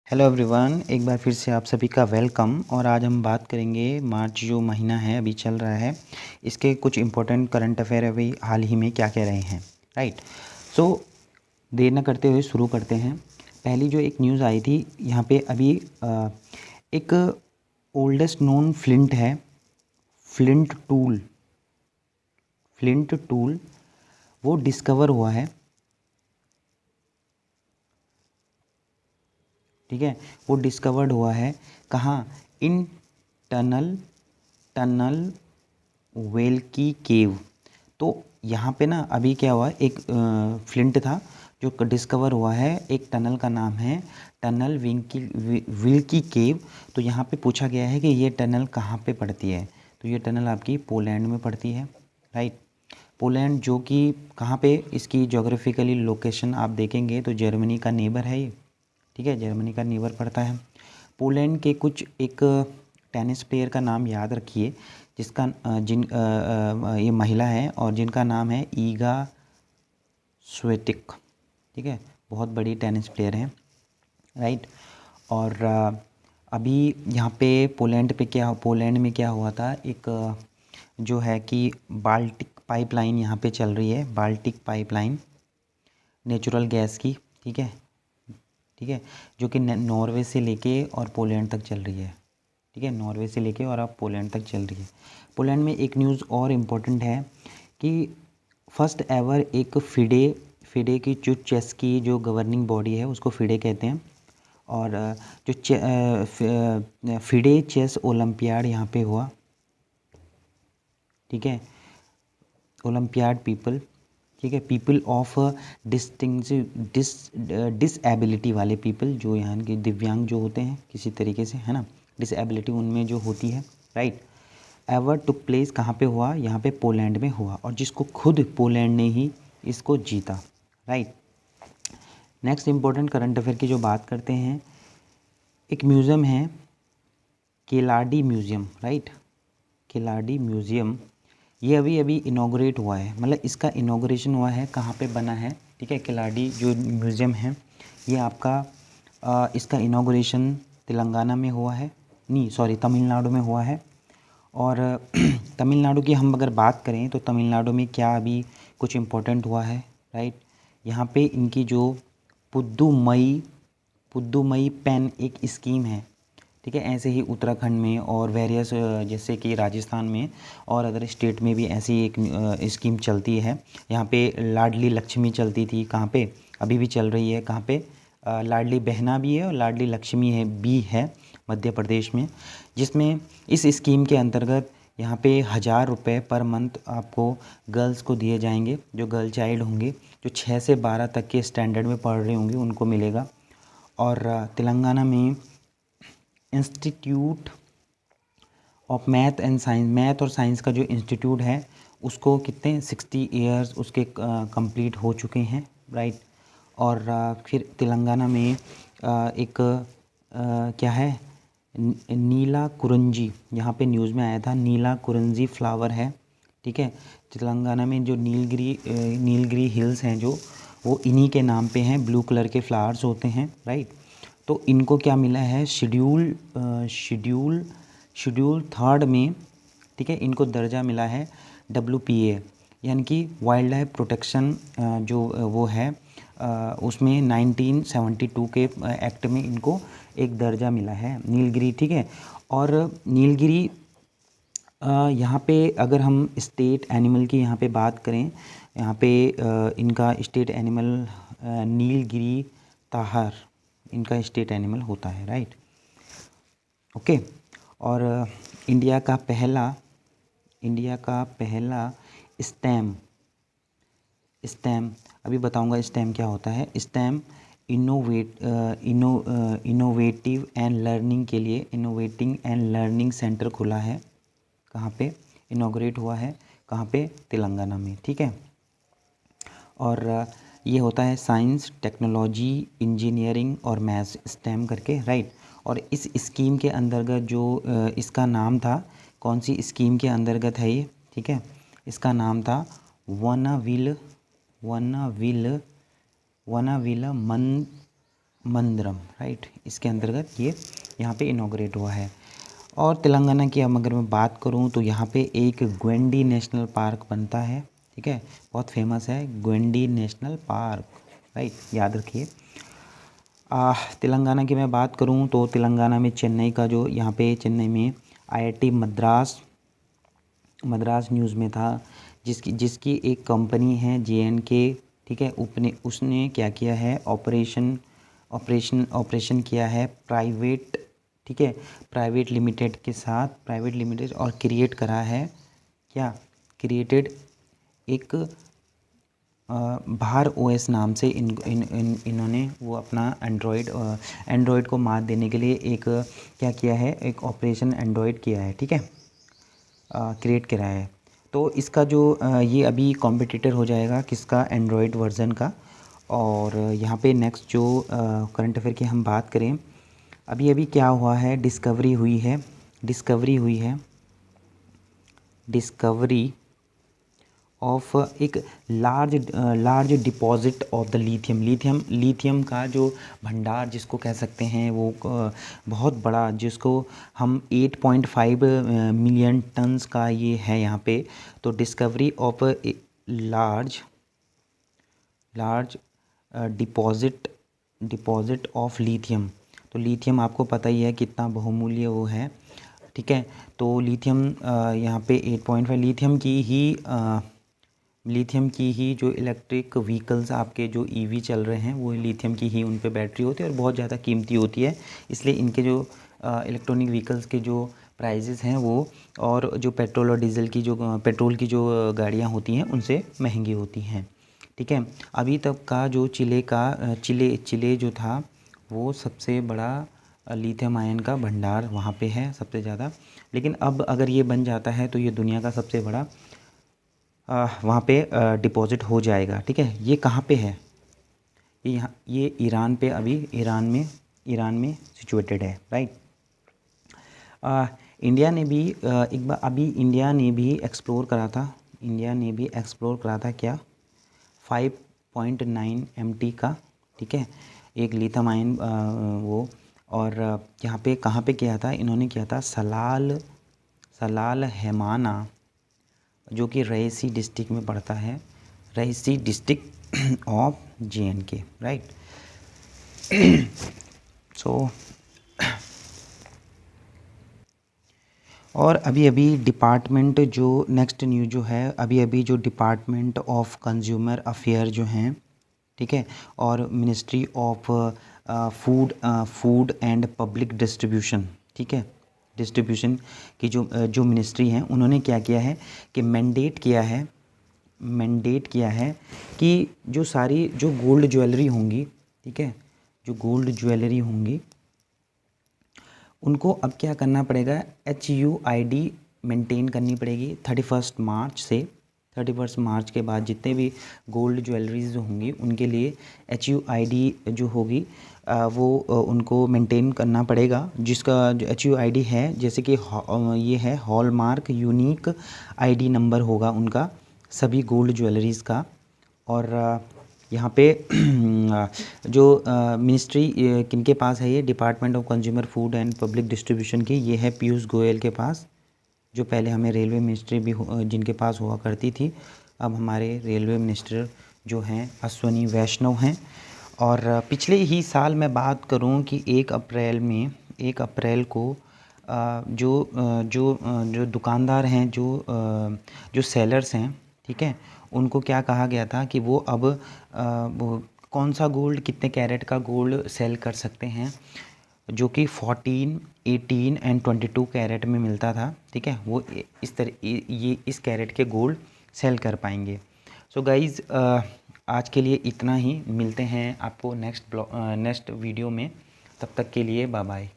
Hello everyone, एक बार फिर से आप सभी का वेलकम। और आज हम बात करेंगे मार्च जो महीना है अभी चल रहा है, इसके कुछ इम्पोर्टेंट करंट अफेयर अभी हाल ही में क्या कह रहे हैं। राइट। सो देर न करते हुए शुरू करते हैं। पहली जो एक न्यूज़ आई थी यहाँ पे अभी एक ओल्डेस्ट नोन फ्लिंट है, फ्लिंट टूल वो डिस्कवर हुआ है। ठीक है, वो डिस्कवर्ड हुआ है कहाँ? इन टनल वेल्की केव। तो यहाँ पे ना अभी क्या हुआ, एक फ्लिंट था जो डिस्कवर हुआ है। एक टनल का नाम है टनल विल्की केव। तो यहाँ पे पूछा गया है कि ये टनल कहाँ पे पड़ती है। तो ये टनल आपकी पोलैंड में पड़ती है। राइट। पोलैंड जो कि कहाँ पे, इसकी जोग्राफिकली लोकेशन आप देखेंगे तो जर्मनी का नेबर है ये। ठीक है, जर्मनी का नेबर पड़ता है। पोलैंड के कुछ एक टेनिस प्लेयर का नाम याद रखिए, जिसका ये महिला है और जिनका नाम है ईगा स्वेटिक। ठीक है, बहुत बड़ी टेनिस प्लेयर हैं। राइट। और अभी यहाँ पे पोलैंड में क्या हुआ था, एक जो है कि बाल्टिक पाइपलाइन यहाँ पे चल रही है, बाल्टिक पाइपलाइन नेचुरल गैस की। ठीक है, जो कि नॉर्वे से लेके और पोलैंड तक चल रही है। ठीक है, नॉर्वे से लेके और अब पोलैंड तक चल रही है। पोलैंड में एक न्यूज़ और इम्पोर्टेंट है कि फर्स्ट एवर एक फिडे की जो चेस की जो गवर्निंग बॉडी है उसको फिडे कहते हैं। और जो फिडे चेस ओलंपियाड यहाँ पे हुआ। ठीक है, ओलंपियाड पीपल। ठीक है, पीपल ऑफ डिसएबिलिटी वाले पीपल, जो यहाँ के दिव्यांग जो होते हैं किसी तरीके से, है ना, डिसएबिलिटी उनमें जो होती है। राइट। एवर टुक प्लेस कहाँ पे हुआ? यहाँ पे पोलैंड में हुआ, और जिसको खुद पोलैंड ने ही इसको जीता। Right. Next important current affair की जो बात करते हैं, एक म्यूज़ियम है केलाडी म्यूज़ियम। राइट, केलाडी म्यूज़ियम ये अभी अभी इनॉग्रेट हुआ है, मतलब इसका इनॉग्रेशन हुआ है। कहाँ पे बना है? ठीक है, केलाडी जो म्यूज़ियम है ये आपका इसका इनॉग्रेशन तेलंगाना में हुआ है, नहीं सॉरी तमिलनाडु में हुआ है। और तमिलनाडु की हम अगर बात करें तो तमिलनाडु में क्या अभी कुछ इम्पोर्टेंट हुआ है। राइट, यहाँ पे इनकी जो पुद्दुमई पेन एक स्कीम है। ठीक है, ऐसे ही उत्तराखंड में और वेरियस जैसे कि राजस्थान में और अदर स्टेट में भी ऐसी एक स्कीम चलती है। यहाँ पे लाडली लक्ष्मी चलती थी, कहाँ पे अभी भी चल रही है, कहाँ पे लाडली बहना भी है और लाडली लक्ष्मी है मध्य प्रदेश में। जिसमें इस स्कीम के अंतर्गत यहाँ पे 1000 रुपये पर मंथ आपको गर्ल्स को दिए जाएंगे, जो गर्ल चाइल्ड होंगे, जो 6 से 12 तक के स्टैंडर्ड में पढ़ रहे होंगे उनको मिलेगा। और तेलंगाना में इंस्टीट्यूट ऑफ मैथ और साइंस का जो इंस्टीट्यूट है उसको कितने 60 ईयर्स उसके कंप्लीट हो चुके हैं। राइट। और फिर तेलंगाना में एक क्या है, नीला कुरंजी, यहाँ पे न्यूज़ में आया था, नीला कुरंजी फ्लावर है। ठीक है, तेलंगाना में जो नीलगिरी हिल्स हैं जो, वो इन्हीं के नाम पे हैं, ब्लू कलर के फ्लावर्स होते हैं। राइट। तो इनको क्या मिला है, शेड्यूल थर्ड में। ठीक है, इनको दर्जा मिला है WPA, यानी कि वाइल्ड लाइफ प्रोटेक्शन जो वो है उसमें 1972 के एक्ट में इनको एक दर्जा मिला है नीलगिरी। ठीक है, और नीलगिरी यहाँ पे अगर हम स्टेट एनिमल की यहाँ पे बात करें, यहाँ पे इनका स्टेट एनिमल नीलगिरी ताहर इनका स्टेट एनिमल होता है। राइट। ओके। और इंडिया का पहला स्टेम अभी बताऊंगा स्टेम क्या होता है। स्टेम इनोवेटिव एंड लर्निंग के लिए इनोवेटिंग एंड लर्निंग सेंटर खुला है। कहाँ पे इनॉग्रेट हुआ है? कहाँ पे? तेलंगाना में। ठीक है, और ये होता है साइंस, टेक्नोलॉजी, इंजीनियरिंग और मैथ्स, स्टेम करके। राइट। और इस स्कीम के अंतर्गत जो इसका नाम था, कौन सी स्कीम के अंतर्गत है ये? ठीक है, इसका नाम था वनाविल मंदिरम, राइट, इसके अंतर्गत ये यहाँ पे इनॉग्रेट हुआ है। और तेलंगाना की अगर मैं बात करूँ तो यहाँ पे एक ग्वेंडी नेशनल पार्क बनता है, ठीक है, बहुत फेमस है ग्वेंडी नेशनल पार्क, राइट, याद रखिए। तेलंगाना की मैं बात करूँ तो तेलंगाना में चेन्नई का जो यहाँ पे चेन्नई में IIT मद्रास न्यूज़ में था, जिसकी एक कंपनी है JNK, ठीक है, उसने क्या किया है, ऑपरेशन किया है प्राइवेट, ठीक है, प्राइवेट लिमिटेड के साथ, प्राइवेट लिमिटेड, और क्रिएट करा है क्या, क्रिएटेड एक भार OS नाम से इन्होंने वो अपना एंड्रॉयड को मात देने के लिए एक क्या किया है, एक ऑपरेशन एंड्रॉयड किया है, ठीक है, क्रिएट करा है। तो इसका जो ये अभी कॉम्पिटिटर हो जाएगा किसका, एंड्रॉयड वर्ज़न का। और यहाँ पे नेक्स्ट जो करंट अफेयर की हम बात करें, अभी क्या हुआ है, डिस्कवरी ऑफ एक large deposit of the lithium का जो भंडार जिसको कह सकते हैं, वो बहुत बड़ा, जिसको हम 8.5 मिलियन टन्स का ये है यहाँ पे। तो discovery of large deposit of lithium. तो लिथियम आपको पता ही है कितना बहुमूल्य वो है, ठीक है। तो लिथियम यहाँ पे 8.5 लिथियम की ही जो इलेक्ट्रिक व्हीकल्स आपके जो EV चल रहे हैं वो लिथियम की ही उन पे बैटरी होती है और बहुत ज़्यादा कीमती होती है, इसलिए इनके जो इलेक्ट्रॉनिक व्हीकल्स के जो प्राइजेज़ हैं वो, और जो पेट्रोल और डीजल की जो पेट्रोल की जो गाड़ियाँ होती हैं उनसे महंगी होती हैं, ठीक है। अभी तक का जो चिले जो था वो सबसे बड़ा लिथियम आयन का भंडार वहाँ पे है सबसे ज़्यादा, लेकिन अब अगर ये बन जाता है तो ये दुनिया का सबसे बड़ा वहाँ पे डिपॉजिट हो जाएगा, ठीक है। ये कहाँ पे है, ये ईरान पे, अभी ईरान में सिचुएटेड है, राइट। इंडिया ने भी एक बार अभी इंडिया ने भी एक्सप्लोर करा था क्या, 5.9 MT का, ठीक है, एक लिथियम आयन वो। और यहाँ पे कहाँ पे किया था, इन्होंने किया था सलाल हैमाना, जो कि रईसी डिस्ट्रिक्ट में पड़ता है, रईसी डिस्ट्रिक्ट ऑफ JNK, राइट। सो और अभी डिपार्टमेंट जो नेक्स्ट न्यूज़ जो है, अभी जो डिपार्टमेंट ऑफ कंज्यूमर अफेयर जो हैं, ठीक है, और ministry of food and public distribution, ठीक है, डिस्ट्रीब्यूशन की जो मिनिस्ट्री हैं, उन्होंने क्या किया है कि मैंडेट किया है कि जो सारी जो गोल्ड ज्वेलरी होंगी, ठीक है, जो गोल्ड ज्वेलरी होंगी उनको अब क्या करना पड़ेगा, HUID मेंटेन करनी पड़ेगी 31 मार्च के बाद जितने भी गोल्ड ज्वेलरीज जो होंगी उनके लिए HUID जो होगी वो उनको मेंटेन करना पड़ेगा, जिसका जो HUID है, जैसे कि ये है हॉलमार्क यूनिक ID नंबर होगा उनका सभी गोल्ड ज्वेलरीज़ का। और यहाँ पे जो मिनिस्ट्री किनके पास है, ये department of consumer food and public distribution की, ये है पीयूष गोयल के पास, जो पहले हमें रेलवे मिनिस्ट्री भी जिनके पास हुआ करती थी, अब हमारे रेलवे मिनिस्टर जो हैं अश्वनी वैष्णव हैं। और पिछले ही साल मैं बात करूं कि 1 अप्रैल को जो दुकानदार हैं, जो सेलर्स हैं, ठीक है, उनको क्या कहा गया था कि वो अब वो कौन सा गोल्ड, कितने कैरेट का गोल्ड सेल कर सकते हैं, जो कि 14, 18 एंड 22 कैरेट में मिलता था, ठीक है, वो इस कैरेट के गोल्ड सेल कर पाएंगे। सो गाइज़ आज के लिए इतना ही, मिलते हैं आपको नेक्स्ट वीडियो में, तब तक के लिए बाय बाय।